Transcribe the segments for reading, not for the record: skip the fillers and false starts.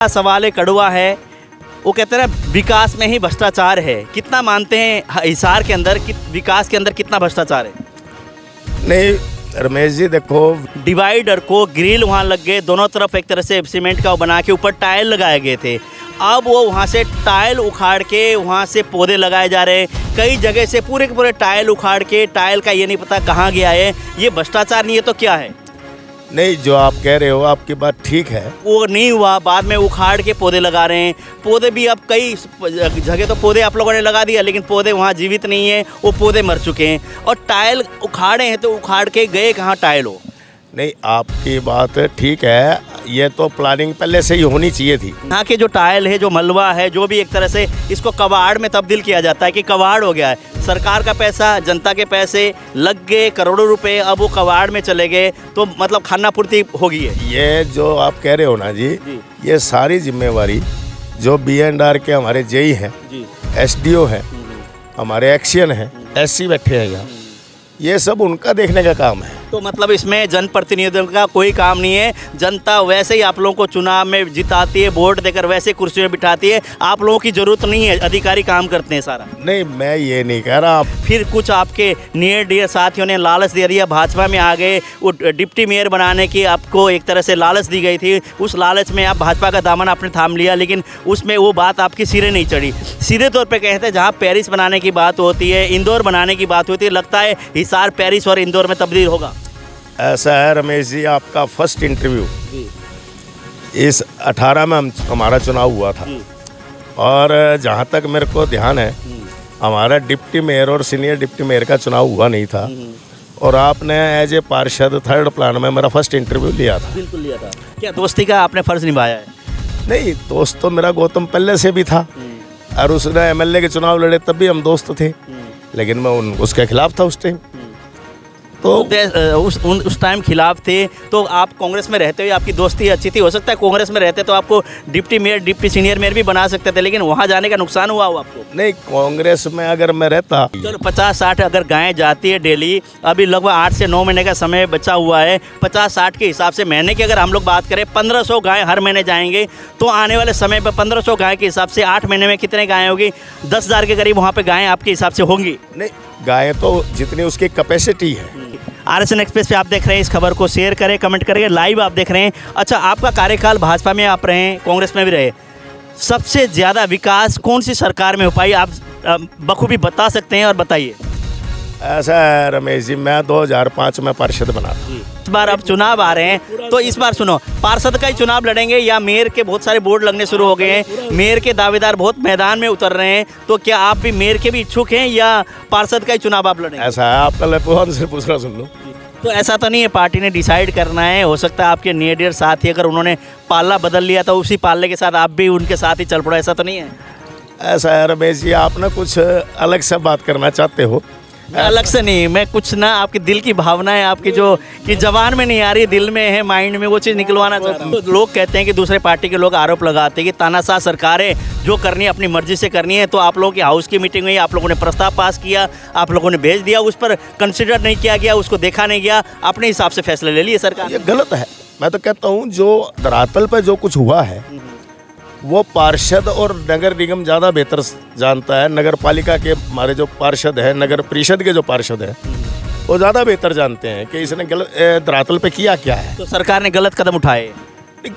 सवाल एक कड़वा है। वो कहते हैं ना, विकास में ही भ्रष्टाचार है। कितना मानते हैं हिसार के अंदर विकास के अंदर कितना भ्रष्टाचार है? नहीं रमेश जी, देखो डिवाइडर को ग्रिल वहाँ लग गए, दोनों तरफ एक तरह से सीमेंट का बना के ऊपर टाइल लगाए गए थे। अब वो वहाँ से टाइल उखाड़ के वहाँ से पौधे लगाए जा रहे हैं। कई जगह से पूरे के पूरे टाइल उखाड़ के, टाइल का ये नहीं पता कहाँ गया है। ये भ्रष्टाचार नहीं है तो क्या है? नहीं, जो आप कह रहे हो आपकी बात ठीक है। वो नहीं हुआ, बाद में उखाड़ के पौधे लगा रहे हैं। पौधे भी अब कई जगह तो पौधे आप लोगों ने लगा दिया, लेकिन पौधे वहाँ जीवित नहीं है, वो पौधे मर चुके हैं। और टाइल उखाड़े हैं तो उखाड़ के गए कहाँ टाइल हो? नहीं, आपकी बात ठीक है। ये तो प्लानिंग पहले से ही होनी चाहिए थी। यहाँ के जो टाइल है, जो मलबा है, जो भी एक तरह से इसको कबाड़ में तब्दील किया जाता है कि कबाड़ हो गया है। सरकार का पैसा, जनता के पैसे लग गए, करोड़ों रुपए, अब वो कबाड़ में चले गए, तो मतलब खाना पूर्ति होगी है। ये जो आप कह रहे हो ना जी, ये सारी जिम्मेवारी जो B&R के हमारे जेई हैं, SDO हैं, हमारे एक्शन हैं, SC बैठे हैं यहाँ, ये सब उनका देखने का काम है। तो मतलब इसमें जनप्रतिनिधियों का कोई काम नहीं है। जनता वैसे ही आप लोगों को चुनाव में जिताती है, वोट देकर वैसे कुर्सी में बिठाती है। आप लोगों की जरूरत नहीं है, अधिकारी काम करते हैं सारा। नहीं, मैं ये नहीं कह रहा। फिर कुछ आपके नियर डियर साथियों ने लालच दे दिया, भाजपा में आ गए, वो डिप्टी मेयर बनाने की आपको एक तरह से लालच दी गई थी। उस लालच में आप भाजपा का दामन आपने थाम लिया, लेकिन उसमें वो बात आपकी सिरे नहीं चढ़ी। सीधे तौर पर कहते हैं, जहाँ पेरिस बनाने की बात होती है, इंदौर बनाने की बात होती है, लगता है हिसार पेरिस और इंदौर में तब्दील होगा। ऐसा है रमेश जी, आपका फर्स्ट इंटरव्यू इस 18 में हमारा चुनाव हुआ था, और जहाँ तक मेरे को ध्यान है, हमारा डिप्टी मेयर और सीनियर डिप्टी मेयर का चुनाव हुआ नहीं था, और आपने एज ए पार्षद थर्ड प्लान में मेरा फर्स्ट इंटरव्यू लिया था। बिल्कुल लिया था। क्या दोस्ती का आपने फर्ज निभाया है? नहीं, दोस्त तो मेरा गौतम पहले से भी था, और उसने MLA के चुनाव लड़े तब भी हम दोस्त थे, लेकिन मैं उसके खिलाफ था उस टाइम। तो उस टाइम खिलाफ थे, तो आप कांग्रेस में रहते हुए आपकी दोस्ती अच्छी थी। हो सकता है कांग्रेस में रहते तो आपको deputy mayor, deputy senior mayor भी बना सकते थे, लेकिन वहाँ जाने का नुकसान हुआ आपको? नहीं, कांग्रेस में अगर मैं रहता, चलो 50-60 अगर गायें जाती है डेली, अभी लगभग 8 से 9 महीने का समय बचा हुआ है। 50-60 के हिसाब से महीने की अगर हम लोग बात करें, 1500 गायें हर महीने जाएंगे, तो आने वाले समय पर 1500 गाय के हिसाब से 8 महीने में कितने गायें होगी? 10,000 के करीब वहाँ पर गायें आपके हिसाब से होंगी। नहीं, गायें तो जितनी उसकी कैपेसिटी है। RSN एक्सप्रेस पे आप देख रहे हैं, इस खबर को शेयर करें, कमेंट करें, लाइव आप देख रहे हैं। अच्छा, आपका कार्यकाल भाजपा में आप रहे, कांग्रेस में भी रहे, सबसे ज़्यादा विकास कौन सी सरकार में हो पाई, आप बखूबी बता सकते हैं और बताइए। ऐसा है रमेश जी, मैं 2005 में पार्षद बना था। इस बार अब चुनाव आ रहे हैं, तो इस बार सुनो, पार्षद का ही चुनाव लड़ेंगे या मेयर के बहुत सारे बोर्ड लगने शुरू हो गए हैं, मेयर के दावेदार बहुत मैदान में उतर रहे हैं, तो क्या आप भी मेयर के भी इच्छुक हैं या पार्षद का ही चुनाव आप लड़ेंगे? ऐसा है, आप पहले फोन से पूछ रहा, सुन लो। तो ऐसा तो नहीं है, पार्टी ने डिसाइड करना है। हो सकता है आपके नियर डियर साथी अगर उन्होंने पाला बदल लिया तो उसी पाले के साथ आप भी उनके साथ ही चल पड़ो, ऐसा तो नहीं है? ऐसा है रमेश जी, आप ना कुछ अलग से बात करना चाहते हो। अलग से नहीं, मैं कुछ ना आपके दिल की भावना है आपकी, जो कि जबान में नहीं आ रही, दिल में है, माइंड में, वो चीज़ निकलवाना चाहता हूँ। तो लोग कहते हैं कि दूसरे पार्टी के लोग आरोप लगाते हैं कि तानाशाह सरकार है, जो करनी है अपनी मर्जी से करनी है। तो आप लोगों की हाउस की मीटिंग हुई, आप लोगों ने प्रस्ताव पास किया, आप लोगों ने भेज दिया, उस पर कंसिडर नहीं किया गया, उसको देखा नहीं गया, अपने हिसाब से फैसले ले लिए सरकार। ये गलत है। मैं तो कहता हूँ जो धरातल पर जो कुछ हुआ है वो पार्षद और नगर निगम ज़्यादा बेहतर जानता है। नगर पालिका के हमारे जो पार्षद है, नगर परिषद के जो पार्षद है, वो ज़्यादा बेहतर जानते हैं कि इसने गलत धरातल पे किया क्या है। तो सरकार ने गलत कदम उठाए?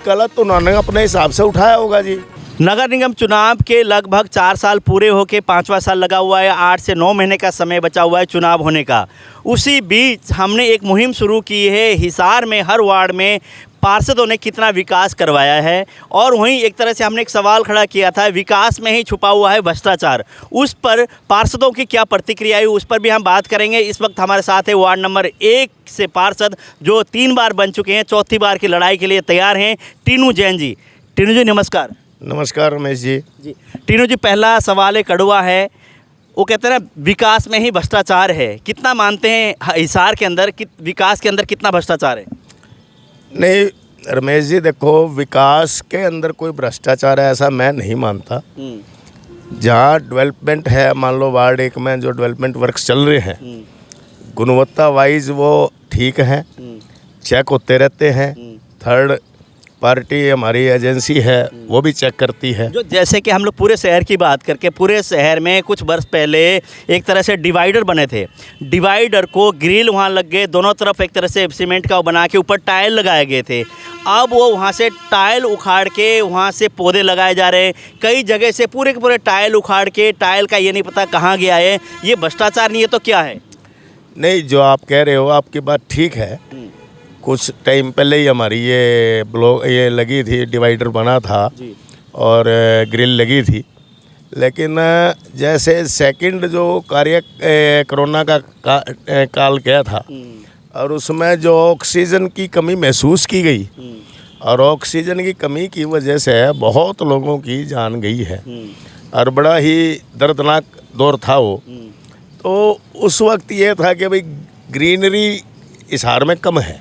गलत तो उन्होंने अपने हिसाब से उठाया होगा जी। नगर निगम चुनाव के लगभग 4 साल पूरे होके 5वां साल लगा हुआ है, 8 से 9 महीने का समय बचा हुआ है चुनाव होने का। उसी बीच हमने एक मुहिम शुरू की है, हिसार में हर वार्ड में पार्षदों ने कितना विकास करवाया है, और वहीं एक तरह से हमने एक सवाल खड़ा किया था, विकास में ही छुपा हुआ है भ्रष्टाचार। उस पर पार्षदों की क्या प्रतिक्रिया आई, उस पर भी हम बात करेंगे। इस वक्त हमारे साथ है वार्ड नंबर 1 से पार्षद, जो 3 बार बन चुके हैं, 4थी बार की लड़ाई के लिए तैयार हैं, टीनू जैन जी। टीनू जी नमस्कार। नमस्कार रमेश जी। टीनू जी, पहला सवाल एक कड़वा है। वो कहते हैं ना, विकास में ही भ्रष्टाचार है। कितना मानते हैं हिसार के अंदर विकास के अंदर कितना भ्रष्टाचार है? नहीं रमेश जी, देखो, विकास के अंदर कोई भ्रष्टाचार है ऐसा मैं नहीं मानता। जहाँ डेवलपमेंट है, मान लो वार्ड 1 में जो डेवलपमेंट वर्क्स चल रहे हैं, गुणवत्ता वाइज वो ठीक हैं, चेक होते रहते हैं। थर्ड पार्टी हमारी एजेंसी है वो भी चेक करती है। जो जैसे कि हम लोग पूरे शहर की बात करके, पूरे शहर में कुछ वर्ष पहले एक तरह से डिवाइडर बने थे, डिवाइडर को ग्रिल वहाँ लग गए, दोनों तरफ एक तरह से सीमेंट का वो बना के ऊपर टाइल लगाए गए थे। अब वो वहाँ से टाइल उखाड़ के वहाँ से पौधे लगाए जा रहे हैं। कई जगह से पूरे के पूरे टाइल उखाड़ के, टाइल का ये नहीं पता कहाँ गया है। ये भ्रष्टाचार नहीं है तो क्या है? नहीं, जो आप कह रहे हो आपकी बात ठीक है। कुछ टाइम पहले ही हमारी ये ब्लॉक ये लगी थी, डिवाइडर बना था और ग्रिल लगी थी। लेकिन जैसे सेकंड जो कार्य कोरोना का काल गया था और उसमें जो ऑक्सीजन की कमी महसूस की गई और ऑक्सीजन की कमी की वजह से बहुत लोगों की जान गई है और बड़ा ही दर्दनाक दौर था वो। तो उस वक्त ये था कि भाई ग्रीनरी हिसार में कम है,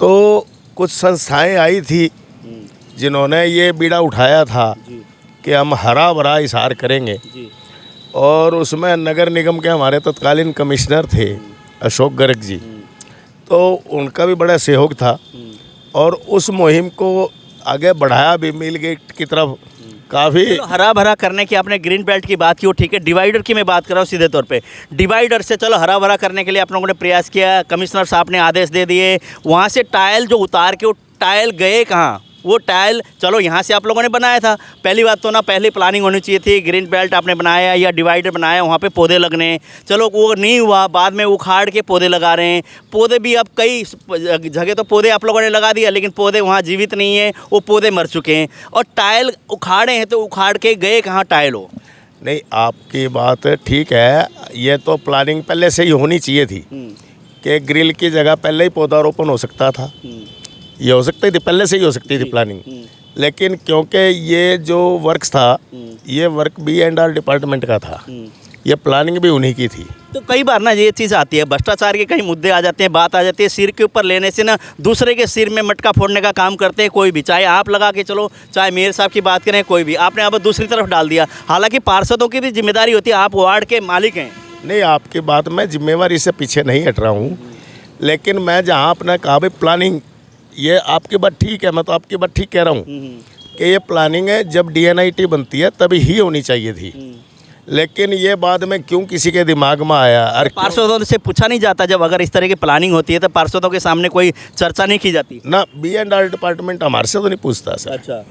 तो कुछ संस्थाएं आई थी जिन्होंने ये बीड़ा उठाया था कि हम हरा भरा हिसार करेंगे। और उसमें नगर निगम के हमारे तत्कालीन कमिश्नर थे अशोक गर्ग जी, तो उनका भी बड़ा सहयोग था और उस मुहिम को आगे बढ़ाया भी मिल गेट की तरफ काफ़ी। हरा भरा करने की आपने ग्रीन बेल्ट की बात की, वो ठीक है। डिवाइडर की मैं बात कर रहा हूँ सीधे तौर पे। डिवाइडर से चलो हरा भरा करने के लिए आप लोगों ने प्रयास किया, कमिश्नर साहब ने आदेश दे दिए, वहाँ से टाइल जो उतार के वो टाइल गए कहाँ? वो टाइल चलो यहाँ से आप लोगों ने बनाया था, पहली बात तो ना पहले प्लानिंग होनी चाहिए थी। ग्रीन बेल्ट आपने बनाया या डिवाइडर बनाया, वहाँ पे पौधे लगने, चलो वो नहीं हुआ, बाद में उखाड़ के पौधे लगा रहे हैं। पौधे भी अब कई जगह तो पौधे आप लोगों ने लगा दिया, लेकिन पौधे वहाँ जीवित नहीं है, वो पौधे मर चुके हैं। और टाइल उखाड़े हैं तो उखाड़ के गए कहाँ टाइल हो? नहीं, आपकी बात ठीक है। ये तो प्लानिंग पहले से ही होनी चाहिए थी कि ग्रिल की जगह पहले ही पौधारोपण हो सकता था। ये हो सकती थी, पहले से ही हो सकती थी प्लानिंग। लेकिन क्योंकि ये जो वर्क था ये वर्क B&R डिपार्टमेंट का था, ये प्लानिंग भी उन्हीं की थी। तो कई बार ना ये चीज़ आती है, भ्रष्टाचार के कई मुद्दे आ जाते हैं, बात आ जाती है, सिर के ऊपर लेने से ना दूसरे के सिर में मटका फोड़ने का काम करते हैं कोई भी, चाहे आप लगा के चलो, चाहे मेयर साहब की बात करें, कोई भी। आपने अब दूसरी तरफ डाल दिया। हालांकि पार्षदों की भी जिम्मेदारी होती है, आप वार्ड के मालिक हैं। नहीं, आपकी बात मैं जिम्मेवारी से पीछे नहीं हट रहा हूँ, लेकिन मैं जहाँ आपने कहा भाई प्लानिंग, ये आपकी बात ठीक है, मैं तो आपकी बात ठीक कह रहा हूँ कि ये प्लानिंग है जब DNIT बनती है तभी ही होनी चाहिए थी। लेकिन ये बाद में क्यों किसी के दिमाग में आया? और पार्षदों से पूछा नहीं जाता जब अगर इस तरह की प्लानिंग होती है तो पार्षदों के सामने कोई चर्चा नहीं की जाती? ना, B&R डिपार्टमेंट हमारे से तो नहीं पूछता सर। अच्छा।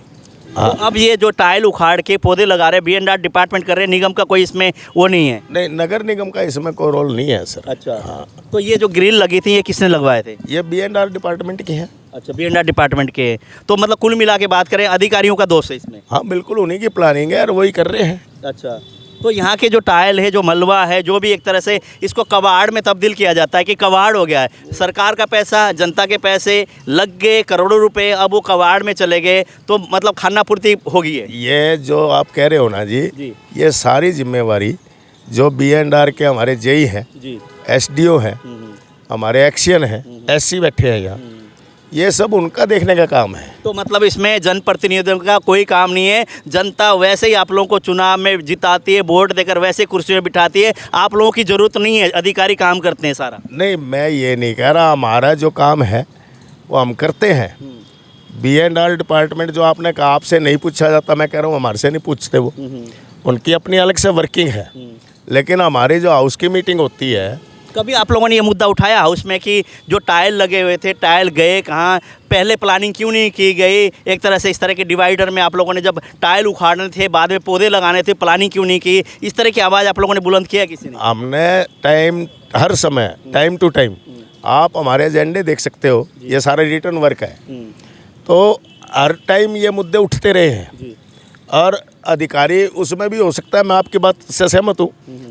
हाँ। तो अब ये जो टाइल उखाड़ के पौधे लगा रहे B&R डिपार्टमेंट कर रहे हैं, निगम का कोई इसमें वो नहीं है? नहीं, नगर निगम का इसमें कोई रोल नहीं है सर। अच्छा। हाँ। तो ये जो ग्रिल लगी थी ये किसने लगवाए थे? ये B&R डिपार्टमेंट की है। अच्छा, B&R डिपार्टमेंट के। तो मतलब कुल मिला के बात करें अधिकारियों का दोष है इसमें? हाँ बिल्कुल, उन्हीं की प्लानिंग है और वही कर रहे हैं। अच्छा। तो यहाँ के जो टाइल है, जो मलबा है, जो भी एक तरह से इसको कबाड़ में तब्दील किया जाता है कि कबाड़ हो गया है, सरकार का पैसा, जनता के पैसे लग गए करोड़ों रुपए, अब वो कबाड़ में चले गए, तो मतलब खाना पूर्ति हो गई है। ये जो आप कह रहे हो ना जी, ये सारी जिम्मेवारी जो B&R के हमारे JE हैं, SDO हैं, हमारे एक्शन हैं, SC बैठे हैं यहाँ, ये सब उनका देखने का काम है। तो मतलब इसमें जनप्रतिनिधियों का कोई काम नहीं है, जनता वैसे ही आप लोगों को चुनाव में जिताती है, वोट देकर वैसे कुर्सी में बिठाती है, आप लोगों की ज़रूरत नहीं है, अधिकारी काम करते हैं सारा। नहीं, मैं ये नहीं कह रहा, हमारा जो काम है वो हम करते हैं। B&R डिपार्टमेंट जो आपने कहा आपसे नहीं पूछा जाता, मैं कह रहा हूँ हमारे से नहीं पूछते वो, उनकी अपनी अलग से वर्किंग है। लेकिन हमारी जो हाउस की मीटिंग होती है, कभी आप लोगों ने ये मुद्दा उठाया हाउस में कि जो टाइल लगे हुए थे, टाइल गए कहाँ, पहले प्लानिंग क्यों नहीं की गई? एक तरह से इस तरह के डिवाइडर में आप लोगों ने जब टाइल उखाड़ने थे, बाद में पौधे लगाने थे, प्लानिंग क्यों नहीं की? इस तरह की आवाज़ आप लोगों ने बुलंद किया किसी ने? हमने हर समय टाइम टू टाइम, आप हमारे एजेंडे देख सकते हो, ये सारा रिटर्न वर्क है, तो हर टाइम ये मुद्दे उठते रहे हैं। और अधिकारी उसमें भी हो सकता है, मैं आपकी बात से सहमत हूँ,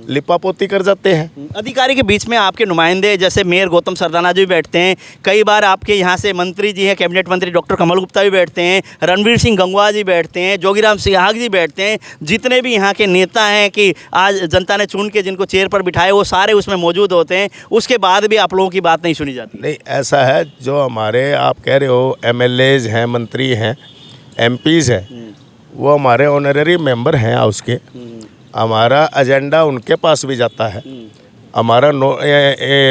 लिपापोती कर जाते हैं। अधिकारी के बीच में आपके नुमाइंदे जैसे मेयर गौतम सरदाना जी भी बैठते हैं, कई बार आपके यहाँ से मंत्री जी हैं, कैबिनेट मंत्री डॉक्टर कमल गुप्ता भी बैठते हैं, रणवीर सिंह गंगवा जी बैठते हैं, जोगीराम सिहाग जी बैठते हैं, जितने भी यहाँ के नेता हैं कि आज जनता ने चुन के जिनको चेयर पर बिठाए वो सारे उसमें मौजूद होते हैं, उसके बाद भी आप लोगों की बात नहीं सुनी जाती? नहीं, ऐसा है, जो हमारे आप कह रहे हो MLAs हैं, मंत्री हैं, MPs हैं, वो हमारे ऑनररी मेंबर हैं हाउस के। हमारा एजेंडा उनके पास भी जाता है, हमारा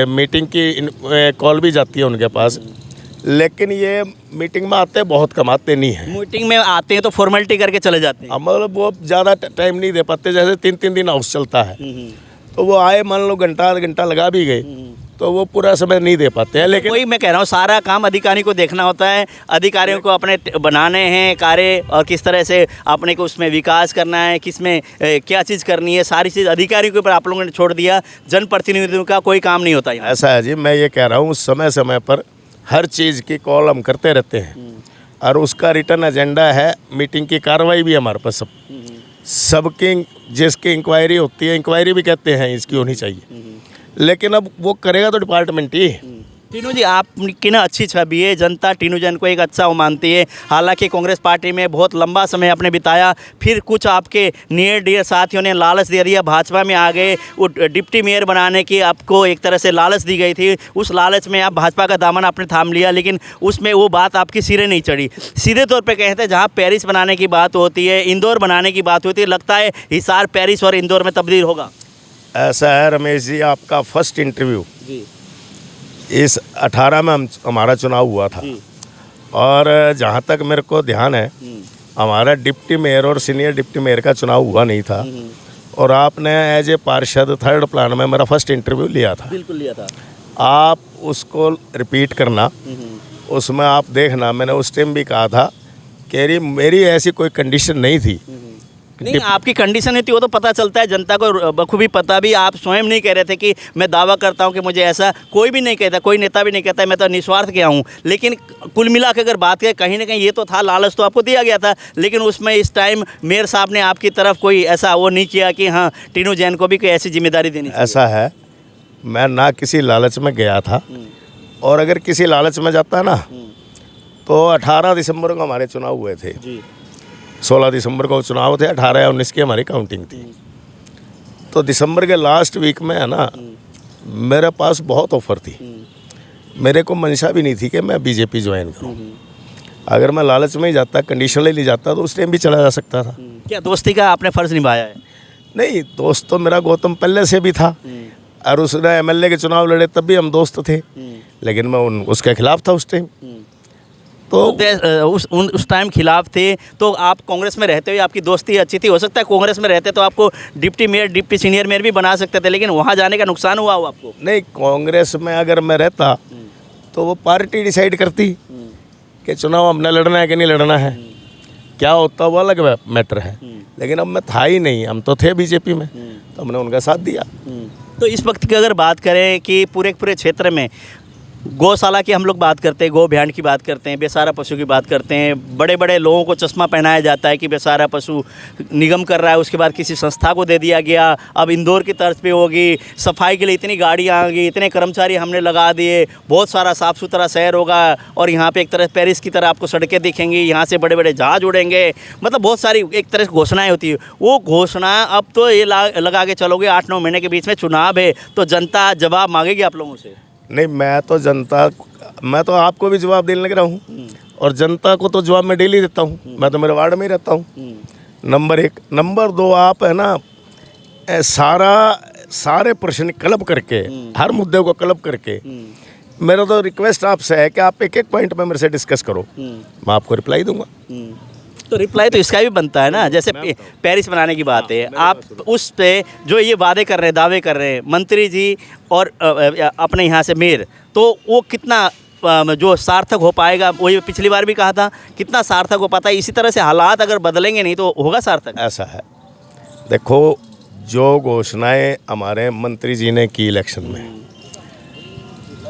मीटिंग की कॉल भी जाती है उनके पास। लेकिन ये मीटिंग में आते बहुत कम, आते नहीं हैं। मीटिंग में आते हैं तो फॉर्मेलिटी करके चले जाते हैं। मतलब वो ज़्यादा टाइम नहीं दे पाते, जैसे 3-3 दिन हाउस चलता है तो वो आए, मान लो घंटा आधा घंटा लगा भी गए तो वो पूरा समय नहीं दे पाते हैं। लेकिन वही मैं कह रहा हूँ, सारा काम अधिकारी को देखना होता है। अधिकारियों को अपने बनाने हैं कार्य और किस तरह से अपने को उसमें विकास करना है, किस में क्या चीज़ करनी है, सारी चीज़ अधिकारियों के ऊपर आप लोगों ने छोड़ दिया। जनप्रतिनिधियों का कोई काम नहीं होता यहाँ। ऐसा है जी, मैं ये कह रहा हूँ समय समय पर हर चीज़ की कॉल हम करते रहते हैं और उसका रिटर्न एजेंडा है। मीटिंग की कार्रवाई भी हमारे पास सबकी जिसकी इंक्वायरी होती है, इंक्वायरी भी कहते हैं इसकी होनी चाहिए, लेकिन अब वो करेगा तो डिपार्टमेंट ही। टीनू जी, आपकी ना अच्छी छवि है, जनता टीनू जैन को एक अच्छा वो मानती है। हालांकि कांग्रेस पार्टी में बहुत लंबा समय आपने बिताया, फिर कुछ आपके नियर डियर साथियों ने लालच दे दिया, भाजपा में आ गए। वो डिप्टी मेयर बनाने की आपको एक तरह से लालच दी गई थी, उस लालच में आप भाजपा का दामन आपने थाम लिया, लेकिन उसमें वो बात आपकी सिरे नहीं चढ़ी। सीधे तौर पर कहते हैं जहाँ पेरिस बनाने की बात होती है, इंदौर बनाने की बात होती है, लगता है हिसार पेरिस और इंदौर में तब्दील होगा। ऐसा है रमेश जी, आपका फर्स्ट इंटरव्यू जी इस 18 में हमारा चुनाव हुआ था और जहाँ तक मेरे को ध्यान है हमारा डिप्टी मेयर और सीनियर डिप्टी मेयर का चुनाव हुआ नहीं था और आपने एज ए पार्षद थर्ड प्लान में मेरा फर्स्ट इंटरव्यू लिया था। बिल्कुल लिया था। आप उसको रिपीट करना, उसमें आप देखना, मैंने उस टाइम भी कहा था कि मेरी ऐसी कोई कंडीशन नहीं थी। नहीं, आपकी कंडीशन नहीं थी, वो तो पता चलता है, जनता को बखूबी पता भी। आप स्वयं नहीं कह रहे थे कि मैं दावा करता हूं कि मुझे ऐसा, कोई भी नहीं कहता, कोई नेता भी नहीं कहता मैं तो निस्वार्थ गया हूं। लेकिन कुल मिला के अगर बात करें, कहीं ना कहीं ये तो था, लालच तो आपको दिया गया था, लेकिन उसमें इस टाइम मेयर साहब ने आपकी तरफ कोई ऐसा वो नहीं किया कि हाँ टीनू जैन को भी कोई ऐसी जिम्मेदारी देनी चाहिए। ऐसा है, मैं ना किसी लालच में गया था, और अगर किसी लालच में जाता ना तो 18 दिसंबर को हमारे चुनाव हुए थे। 16 दिसंबर को चुनाव थे, 18 या 19 की हमारी काउंटिंग थी। तो दिसंबर के लास्ट वीक में है ना, मेरे पास बहुत ऑफर थी। मेरे को मंशा भी नहीं थी कि मैं बीजेपी ज्वाइन करूं। अगर मैं लालच में ही जाता, कंडीशनली जाता, तो उस टाइम भी चला जा सकता था। क्या दोस्ती का आपने फ़र्ज़ निभाया है? नहीं, दोस्त तो मेरा गौतम पहले से भी था और उसने एमएलए के चुनाव लड़े तब भी हम दोस्त थे, लेकिन मैं उसके खिलाफ था उस टाइम। तो उस टाइम खिलाफ थे, तो आप कांग्रेस में रहते हुए आपकी दोस्ती अच्छी थी। हो सकता है कांग्रेस में रहते तो आपको deputy mayor, deputy senior mayor भी बना सकते थे, लेकिन वहाँ जाने का नुकसान हुआ हो आपको? नहीं, कांग्रेस में अगर मैं रहता तो वो पार्टी डिसाइड करती कि चुनाव हमने लड़ना है कि नहीं लड़ना है, क्या होता वो अलग मैटर है। लेकिन अब मैं था ही नहीं, हम तो थे बीजेपी में, तो हमने उनका साथ दिया। तो इस वक्त की अगर बात करें कि पूरे क्षेत्र में गौशाला की हम लोग बात करते हैं, गौ अभ्यारण्य की बात करते हैं, बेसहारा पशु की बात करते हैं, बड़े बड़े लोगों को चश्मा पहनाया जाता है कि बेसहारा पशु निगम कर रहा है, उसके बाद किसी संस्था को दे दिया गया। अब इंदौर की तर्ज पे होगी, सफाई के लिए इतनी गाड़ियाँ आ गई, इतने कर्मचारी हमने लगा दिए, बहुत सारा साफ़ सुथरा शहर होगा और यहाँ पे एक तरह पेरिस की तरह आपको सड़कें दिखेंगी, यहाँ से बड़े बड़े जहाज उड़ेंगे, मतलब बहुत सारी एक तरह से घोषणाएँ होती है। वो घोषणा अब तो ये लगा के चलोगे 8-9 महीने के बीच में चुनाव है, तो जनता जवाब मांगेगी आप लोगों से। नहीं, मैं तो आपको भी जवाब देने लग रहा हूँ और जनता को तो जवाब मैं डेली देता हूँ। मैं तो मेरे वार्ड में ही रहता हूँ। नंबर 1। नंबर 2, आप है ना सारे प्रश्न क्लब करके, हर मुद्दे को क्लब करके, मेरा तो रिक्वेस्ट आपसे है कि आप एक एक पॉइंट में मेरे से डिस्कस करो, मैं आपको रिप्लाई दूंगा। तो रिप्लाई तो इसका भी बनता है ना, जैसे पेरिस बनाने की बात है, आप उस पे जो ये वादे कर रहे हैं, दावे कर रहे हैं मंत्री जी और अपने यहाँ से मेयर, तो वो कितना जो सार्थक हो पाएगा? वो ये पिछली बार भी कहा था, कितना सार्थक हो पाता है? इसी तरह से हालात अगर बदलेंगे नहीं तो होगा सार्थक? ऐसा है, देखो जो घोषणाएं हमारे मंत्री जी ने की इलेक्शन में,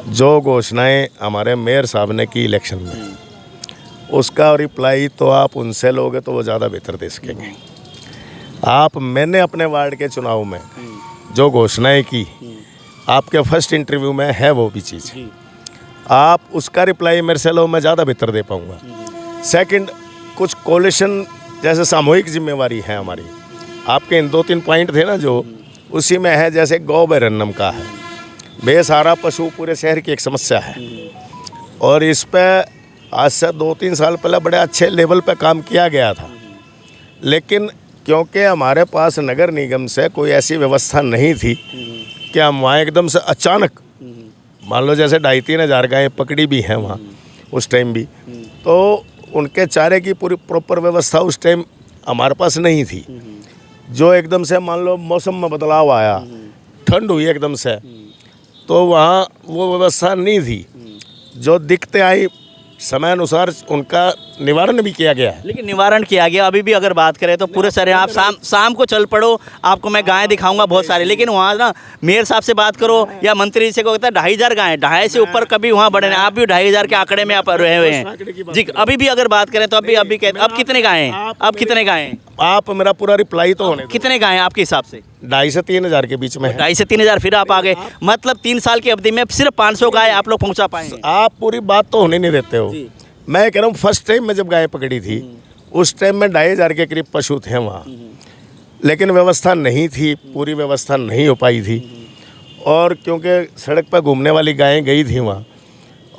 जो घोषणाएं हमारे मेयर साहब ने की इलेक्शन में, उसका रिप्लाई तो आप उनसे लोगे तो वो ज़्यादा बेहतर दे सकेंगे। मैंने अपने वार्ड के चुनाव में जो घोषणाएं की, आपके फर्स्ट इंटरव्यू में है वो भी चीज़, आप उसका रिप्लाई मेरे से लो, मैं ज़्यादा बेहतर दे पाऊँगा। सेकंड, कुछ कोलिशन जैसे सामूहिक जिम्मेवारी है हमारी, आपके इन 2-3 पॉइंट थे ना जो, उसी में है। जैसे गौ अभयारण्य का है, बेसहारा पशु पूरे शहर की एक समस्या है और इस पर आज से 2-3 साल पहले बड़े अच्छे लेवल पे काम किया गया था, लेकिन क्योंकि हमारे पास नगर निगम से कोई ऐसी व्यवस्था नहीं थी कि हम वहाँ एकदम से अचानक, मान लो जैसे 2,500-3 हज़ार गायें पकड़ी भी हैं वहाँ, उस टाइम भी। तो उनके चारे की पूरी प्रॉपर व्यवस्था उस टाइम हमारे पास नहीं थी। जो एकदम से मान लो मौसम में बदलाव आया, ठंड हुई एकदम से, तो वहाँ वो व्यवस्था नहीं थी। जो दिक्कतें आई समय अनुसार उनका निवारण भी किया गया है। लेकिन निवारण किया गया। अभी भी अगर बात करें तो पूरे शहर आप शाम को चल पड़ो, आपको मैं गायें दिखाऊंगा बहुत सारे। लेकिन वहाँ ना मेयर साहब से बात करो या मंत्री से को कहता है 2,500 गायें, 2,500 से ऊपर कभी वहाँ बढ़े नहीं। आप भी 2,500 के आंकड़े में आप रहे हुए हैं जी। अभी भी अगर बात करें तो अभी कहते अब कितने गायें, अब कितने गायें? आप मेरा पूरा रिप्लाई तो होने दो। कितने गायें आपके हिसाब से? 2,500 से 3,000 के बीच में है। 2,500 से 3,000 फिर आप आ गए। मतलब 3 साल की अवधि में सिर्फ 500 गाय आप लोग पहुँचा पाएंगे। आप पूरी बात तो होने नहीं देते हो। मैं कह रहा हूँ फर्स्ट टाइम मैं जब गाय पकड़ी थी उस टाइम में 2,500 के करीब पशु थे वहाँ, लेकिन व्यवस्था नहीं थी, पूरी व्यवस्था नहीं हो पाई थी। और क्योंकि सड़क पर घूमने वाली गायें गई थी वहाँ,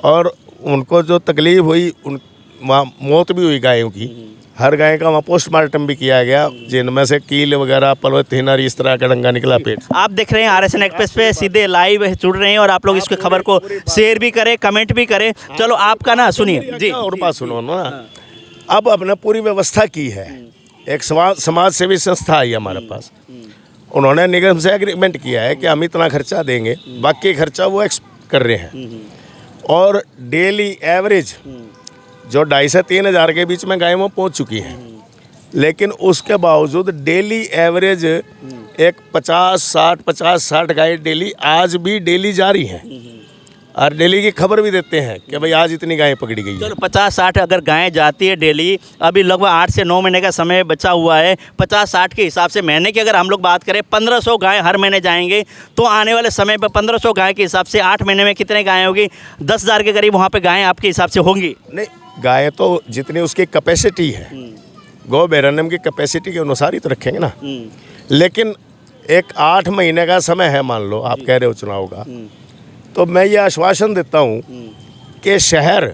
और उनको जो तकलीफ़ हुई, उन वहाँ मौत भी हुई गायों की। हर गाय का वहाँ पोस्टमार्टम भी किया गया, जिनमें से कील वगैरह पलवतीन और इस तरह का डंगा निकला पेट। आप देख रहे हैं RSN एक्सप्रेस पे सीधे लाइव जुड़ रहे हैं और आप लोग इसके खबर को शेयर भी करें, कमेंट भी करें। चलो आपका ना सुनिए जी। और बात सुनो ना, अब अपने पूरी व्यवस्था की है। एक समाज सेवी संस्था आई हमारे पास, उन्होंने निगम से एग्रीमेंट किया है कि हम इतना खर्चा देंगे, बाकी खर्चा वो कर रहे हैं। और डेली एवरेज जो 2,500 से 3,000 के बीच में गायें वो पहुँच चुकी हैं, लेकिन उसके बावजूद डेली एवरेज एक 50-60 गायें डेली आज भी डेली जारी हैं। और डेली की खबर भी देते हैं कि भाई आज इतनी गायें पकड़ी गई है। चलो 50-60 अगर गायें जाती है डेली, अभी लगभग 8 से 9 महीने का समय बचा हुआ है। 50-60 के हिसाब से महीने की अगर हम लोग बात करें 1,500 गायें हर महीने जाएंगे, तो आने वाले समय पर 1,500 गाय के हिसाब से 8 महीने में कितने गायें होगी? 10,000 के करीब वहाँ पे गायें आपके हिसाब से होंगी। नहीं, गायें तो जितनी उसकी कैपेसिटी है, गौ अभयारण्य की कैपेसिटी के अनुसार ही तो रखेंगे ना। लेकिन एक 8 महीने का समय है, मान लो आप कह रहे हो चुनाव का, तो मैं ये आश्वासन देता हूँ कि शहर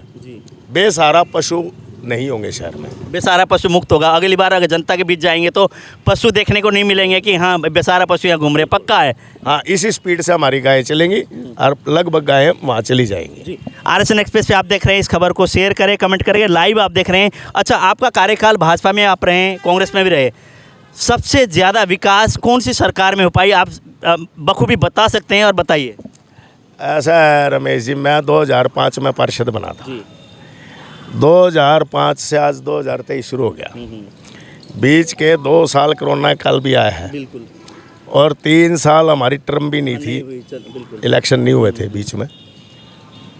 बेसहारा पशु नहीं होंगे, शहर में बेसहारा पशु मुक्त होगा। अगली बार अगर जनता के बीच जाएंगे तो पशु देखने को नहीं मिलेंगे कि हाँ बेसहारा पशु यहाँ घूम रहे, पक्का है। हाँ, इसी स्पीड से हमारी गायें चलेंगी और लगभग गायें वहाँ चली जाएंगी। RSN एक्सप्रेस पे आप देख रहे हैं, इस खबर को शेयर करें, कमेंट करें, लाइव आप देख रहे हैं। अच्छा, आपका कार्यकाल भाजपा में आप रहे, कांग्रेस में भी रहे, सबसे ज़्यादा विकास कौन सी सरकार में हो पाई, आप बखूबी बता सकते हैं और बताइए। ऐसा है रमेश जी, मैं 2005 में पार्षद बना था। 2005 से आज 2023 शुरू हो गया। बीच के 2 साल कोरोना काल भी आया है, बिल्कुल, और 3 साल हमारी टर्म भी नहीं थी, इलेक्शन नहीं हुए थे बीच में।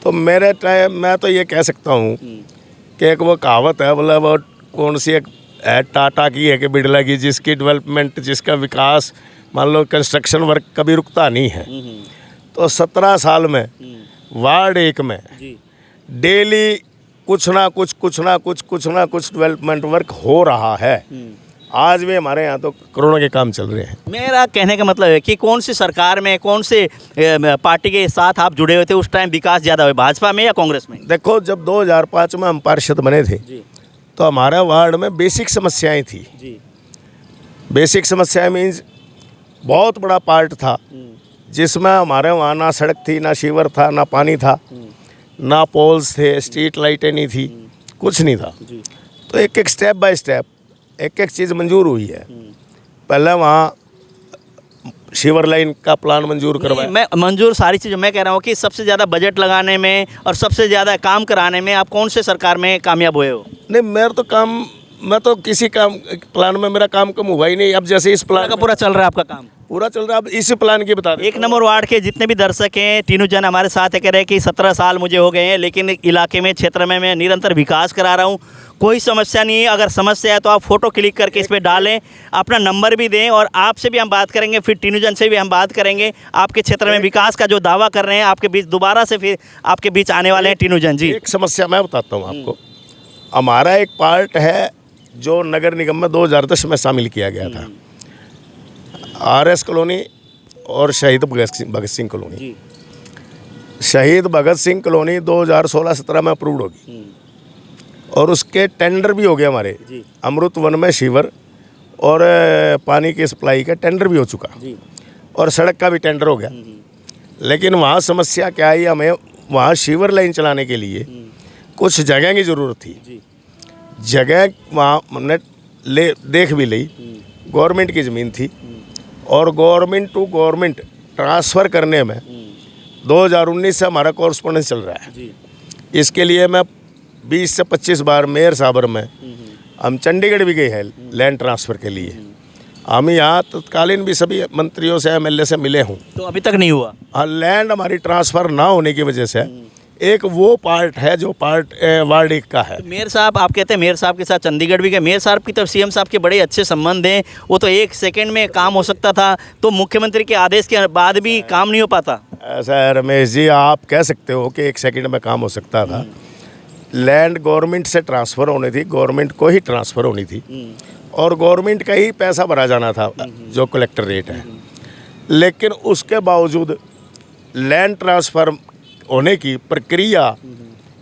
तो मेरे टाइम मैं तो ये कह सकता हूँ कि एक वो कहावत है, मतलब वो कौन सी एक है, टाटा की है कि बिरला की, जिसकी डेवलपमेंट, जिसका विकास, मान लो कंस्ट्रक्शन वर्क कभी रुकता नहीं है। तो 17 साल में वार्ड 1 में डेली कुछ ना कुछ डेवलपमेंट वर्क हो रहा है। आज भी हमारे यहाँ तो करोड़ों के काम चल रहे हैं। मेरा कहने का मतलब है कि कौन सी सरकार में, कौन से पार्टी के साथ आप जुड़े हुए थे उस टाइम विकास ज़्यादा हुआ, भाजपा में या कांग्रेस में? देखो, जब 2005 में हम पार्षद बने थे तो हमारे वार्ड में बेसिक समस्याएं थी। बेसिक समस्याएं मीन्स बहुत बड़ा पार्ट था जिसमें हमारे वहाँ ना सड़क थी, ना सीवर था, ना पानी था, ना पोल्स थे, स्ट्रीट लाइटें नहीं थी, कुछ नहीं था। तो एक एक स्टेप बाय स्टेप एक एक चीज़ मंजूर हुई है। पहले वहाँ सीवर लाइन का प्लान मंजूर करवाया। मैं मंजूर सारी चीज़ें, मैं कह रहा हूँ कि सबसे ज़्यादा बजट लगाने में और सबसे ज़्यादा काम कराने में आप कौन से सरकार में कामयाब हुए हो? नहीं, मैं तो किसी काम प्लान में मेरा काम कम हुआ ही नहीं। अब जैसे इस प्लान का पूरा चल रहा है, आपका काम पूरा चल रहा है। अब इसी प्लान की बता दें। 1 नंबर वार्ड के जितने भी दर्शक हैं, तीनों जन हमारे साथ है, कह रहे हैं कि 17 साल मुझे हो गए हैं, लेकिन इलाके में, क्षेत्र में मैं निरंतर विकास करा रहा हूँ, कोई समस्या नहीं है। अगर समस्या है तो आप फ़ोटो क्लिक करके इस पर डालें, अपना नंबर भी दें, और आपसे भी हम बात करेंगे, फिर तीनों जन से भी हम बात करेंगे। आपके क्षेत्र में विकास का जो दावा कर रहे हैं, आपके बीच दोबारा से फिर आपके बीच आने वाले हैं तीनों जन जी। एक समस्या मैं बताता हूँ आपको। हमारा एक पार्ट है जो नगर निगम में 2010 में शामिल किया गया था, RS कॉलोनी और शहीद भगत सिंह कॉलोनी। शहीद भगत सिंह कॉलोनी 2016-17 में अप्रूव्ड होगी, और उसके टेंडर भी हो गए हमारे। अमृत वन में सीवर और पानी की सप्लाई का टेंडर भी हो चुका, और सड़क का भी टेंडर हो गया। लेकिन वहाँ समस्या क्या आई, हमें वहाँ सीवर लाइन चलाने के लिए कुछ जगह की ज़रूरत थी। जी जगह वहाँ हमने देख भी ली, गवर्नमेंट की ज़मीन थी और गवर्नमेंट टू गवर्नमेंट ट्रांसफ़र करने में 2019 से हमारा कॉरस्पॉन्डेंस चल रहा है। जी इसके लिए मैं 20 से 25 बार मेयर साबर में हम चंडीगढ़ भी गए हैं लैंड ट्रांसफ़र के लिए। हम यहाँ तत्कालीन भी सभी मंत्रियों से एमएलए से मिले हूँ। तो अभी तक नहीं हुआ। हाँ, लैंड हमारी ट्रांसफ़र ना होने की वजह से एक वो पार्ट है जो पार्ट वार्ड 1 का है। तो मेयर साहब, आप कहते हैं मेयर साहब के साथ चंडीगढ़ भी गए, मेयर साहब की तरफ सीएम साहब के बड़े अच्छे संबंध हैं, वो तो 1 सेकंड में काम हो सकता था, तो मुख्यमंत्री के आदेश के बाद भी काम नहीं हो पाता। ऐसा है रमेश जी, आप कह सकते हो कि 1 सेकंड में काम हो सकता था। लैंड गवर्नमेंट से ट्रांसफ़र होनी थी, गवर्नमेंट को ही ट्रांसफ़र होनी थी और गवर्नमेंट का ही पैसा भरा जाना था जो कलेक्टर रेट है। लेकिन उसके बावजूद लैंड ट्रांसफ़र होने की प्रक्रिया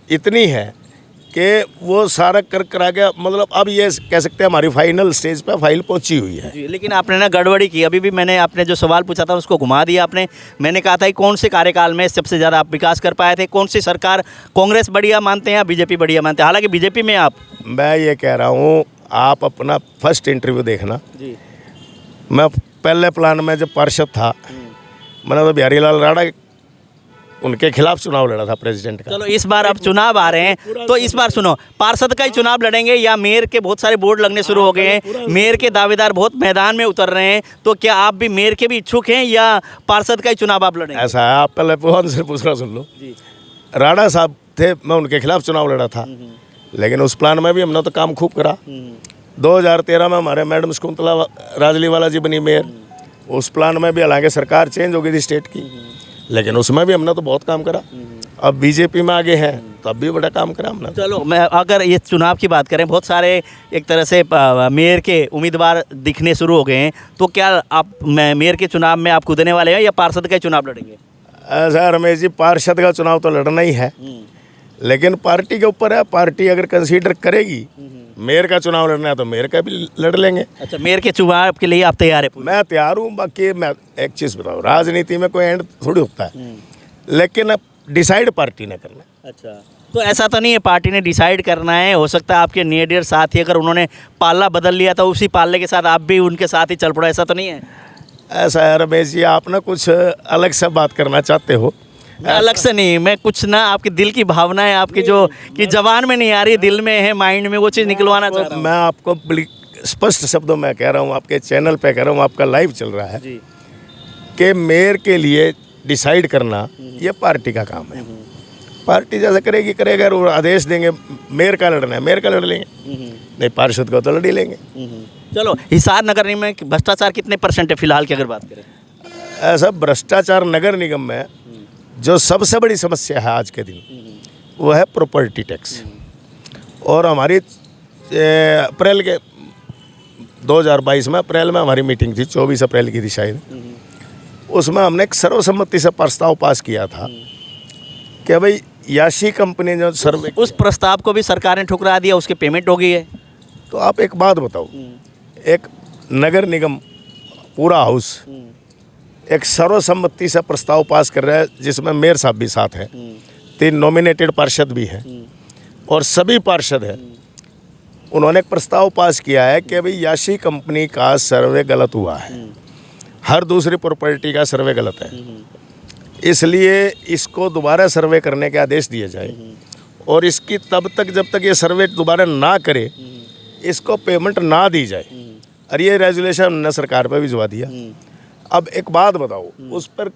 इतनी है कि वो सारा करा गया, मतलब अब ये कह सकते हैं हमारी फाइनल स्टेज पे फाइल पहुंची हुई है। जी, लेकिन आपने ना गड़बड़ी की। अभी भी मैंने आपने जो सवाल पूछा था उसको घुमा दिया आपने। मैंने कहा था कि कौन से कार्यकाल में सबसे ज़्यादा आप विकास कर पाए थे, कौन सी सरकार, कांग्रेस बढ़िया मानते हैं या बीजेपी बढ़िया मानते हैं? हालांकि बीजेपी में आप। मैं ये कह रहा हूँ, आप अपना फर्स्ट इंटरव्यू देखना। जी मैं पहले प्लान में जब पार्षद था, मैंने तो बिहारी लाल राणा उनके खिलाफ चुनाव लड़ा था प्रेसिडेंट का। चलो, इस बार अब चुनाव आ रहे हैं तो इस बार सुनो, पार्षद का ही चुनाव लड़ेंगे या मेयर के बहुत सारे बोर्ड लगने शुरू हो गए हैं, मेयर के दावेदार बहुत मैदान में उतर रहे हैं, तो क्या आप भी मेयर के भी इच्छुक हैं या पार्षद का ही चुनाव आप लड़ेंगे? ऐसा है, आप पहले कौन से पूछना सुन लो। जी राणा साहब थे, मैं उनके खिलाफ चुनाव लड़ा था, लेकिन उस प्लान में भी हमने तो काम खूब करा। 2013 में हमारे मैडम शकुंतला राजलीवाला जी बनी मेयर। उस प्लान में भी हालांकि सरकार चेंज हो गई थी स्टेट की, लेकिन उसमें भी हमने तो बहुत काम करा। अब बीजेपी में आगे हैं तो अब भी बड़ा काम करा हमने। चलो, मैं अगर ये चुनाव की बात करें, बहुत सारे एक तरह से मेयर के उम्मीदवार दिखने शुरू हो गए हैं, तो क्या आप मेयर के चुनाव में आप कूदने वाले हैं या पार्षद का चुनाव लड़ेंगे? ऐसा रमेश जी, पार्षद का चुनाव तो लड़ना ही है, लेकिन पार्टी के ऊपर है। पार्टी अगर कंसीडर करेगी मेयर का चुनाव लड़ना है तो मेयर का भी लड़ लेंगे। अच्छा, मेयर के चुनाव के लिए आप तैयार हैं? मैं तैयार हूँ। बाकी मैं एक चीज़ बताऊँ, राजनीति में कोई एंड थोड़ी होता है, लेकिन अब डिसाइड पार्टी ने करना है। अच्छा, तो ऐसा तो नहीं है पार्टी ने डिसाइड करना है? हो सकता है आपके नियर डियर साथी अगर उन्होंने पाला बदल लिया तो उसी पाले के साथ आप भी उनके साथ ही चल पड़ो, ऐसा तो नहीं है? ऐसा है रमेश जी, आप ना कुछ अलग से बात करना चाहते हो। अलग से नहीं, मैं कुछ ना आपके दिल की भावना है आपकी जो कि जबान में नहीं आ रही, दिल में है, माइंड में, वो चीज़ निकलवाना चाह रहा हूँ। मैं आपको बड़ी स्पष्ट शब्दों में कह रहा हूँ, आपके चैनल पे कह रहा हूँ, आपका लाइव चल रहा है जी कि मेयर के लिए डिसाइड करना ये पार्टी का काम है। पार्टी जैसा करेगी करेगा, और आदेश देंगे मेयर का लड़ना है मेयर का लड़ लेंगे, नहीं पार्षद को तो लड़ ही लेंगे। चलो, हिसार नगर निगम में भ्रष्टाचार कितने % है फिलहाल की अगर बात करें? ऐसा भ्रष्टाचार नगर निगम में जो सबसे बड़ी समस्या है आज के दिन, वो है प्रॉपर्टी टैक्स। और हमारी अप्रैल के 2022 में अप्रैल में हमारी मीटिंग थी, 24 अप्रैल की थी शायद। उसमें हमने एक सर्वसम्मति से प्रस्ताव पास किया था कि भाई याशी कंपनी जो सर्वे, उस प्रस्ताव को भी सरकार ने ठुकरा दिया, उसकी पेमेंट हो गई है। तो आप एक बात बताओ, एक नगर निगम पूरा हाउस एक सर्वसम्मति से प्रस्ताव पास कर रहा है, जिसमें मेयर साहब भी साथ हैं, 3 नॉमिनेटेड पार्षद भी हैं और सभी पार्षद हैं। उन्होंने एक प्रस्ताव पास किया है कि भाई याशी कंपनी का सर्वे गलत हुआ है, हर दूसरी प्रॉपर्टी का सर्वे गलत है, इसलिए इसको दोबारा सर्वे करने के आदेश दिए जाए और इसकी तब तक जब तक ये सर्वे दोबारा ना करे इसको पेमेंट ना दी जाए। और ये रेजुलेशन हमने सरकार पर भिजवा दिया। अब एक बात बताओ, उस पर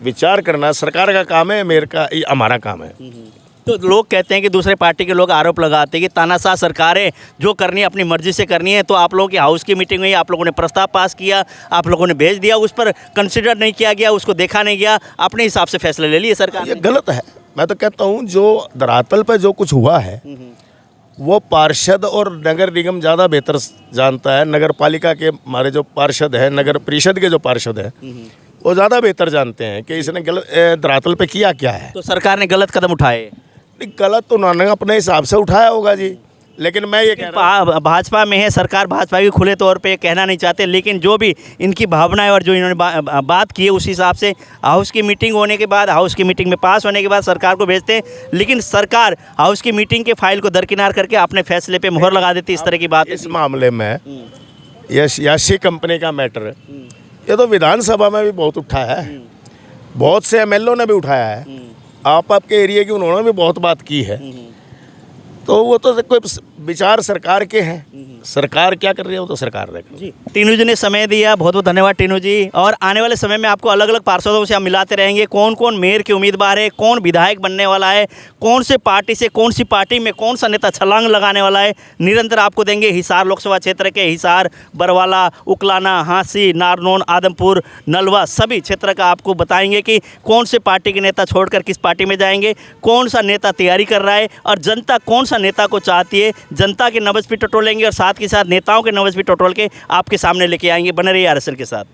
विचार करना सरकार का काम है, मेयर का हमारा काम है। तो लोग कहते हैं कि दूसरे पार्टी के लोग आरोप लगाते हैं कि तानाशाह सरकार है, जो करनी है अपनी मर्जी से करनी है। तो आप लोगों की हाउस की मीटिंग हुई, आप लोगों ने प्रस्ताव पास किया, आप लोगों ने भेज दिया, उस पर कंसिडर नहीं किया गया, उसको देखा नहीं गया, अपने हिसाब से फैसले ले लिए सरकार ये ने। गलत है। मैं तो कहता हूँ जो धरातल पर जो कुछ हुआ है वो पार्षद और नगर निगम ज़्यादा बेहतर जानता है। नगर पालिका के हमारे जो पार्षद हैं, नगर परिषद के जो पार्षद हैं, वो ज़्यादा बेहतर जानते हैं कि इसने गलत धरातल पे किया क्या है। तो सरकार ने गलत कदम उठाए। नहीं, गलत तो उन्होंने अपने हिसाब से उठाया होगा जी। लेकिन मैं ये कह रहा हूँ भाजपा में है, सरकार भाजपा की खुले तौर पे कहना नहीं चाहते, लेकिन जो भी इनकी भावनाएं और जो इन्होंने बात की है उस हिसाब से हाउस की मीटिंग होने के बाद, हाउस की मीटिंग में पास होने के बाद सरकार को भेजते हैं, लेकिन सरकार हाउस की मीटिंग के फाइल को दरकिनार करके अपने फैसले पे मुहर लगा देती है। इस तरह की बात इस मामले में याशी कंपनी का मैटर ये तो विधानसभा में भी बहुत उठा है, बहुत से एमएलओ ने भी उठाया है, आपके एरिया की उन्होंने भी बहुत बात की है। तो वो तो कोई विचार सरकार के हैं, सरकार क्या कर रही है वो तो सरकार देखेगी। जी, टीनू जी ने समय दिया, बहुत बहुत धन्यवाद टीनू जी। और आने वाले समय में आपको अलग अलग पार्षदों से हम मिलाते रहेंगे, कौन कौन मेयर के उम्मीदवार है, कौन विधायक बनने वाला है, कौन से पार्टी से कौन सी पार्टी में कौन सा नेता छलांग लगाने वाला है, निरंतर आपको देंगे। हिसार लोकसभा क्षेत्र के हिसार, बरवाला, उकलाना, हांसी, नारनौल, आदमपुर, नलवा सभी क्षेत्र का आपको बताएंगे कि कौन से पार्टी के नेता छोड़कर किस पार्टी में जाएंगे, कौन सा नेता तैयारी कर रहा है और जनता कौन सा नेता को चाहती है। जनता के नब्ज़ भी टटोलेंगे और साथ के साथ नेताओं के नब्ज़ भी टटोल के आपके सामने लेके आएंगे। बने रहिए RSL के साथ।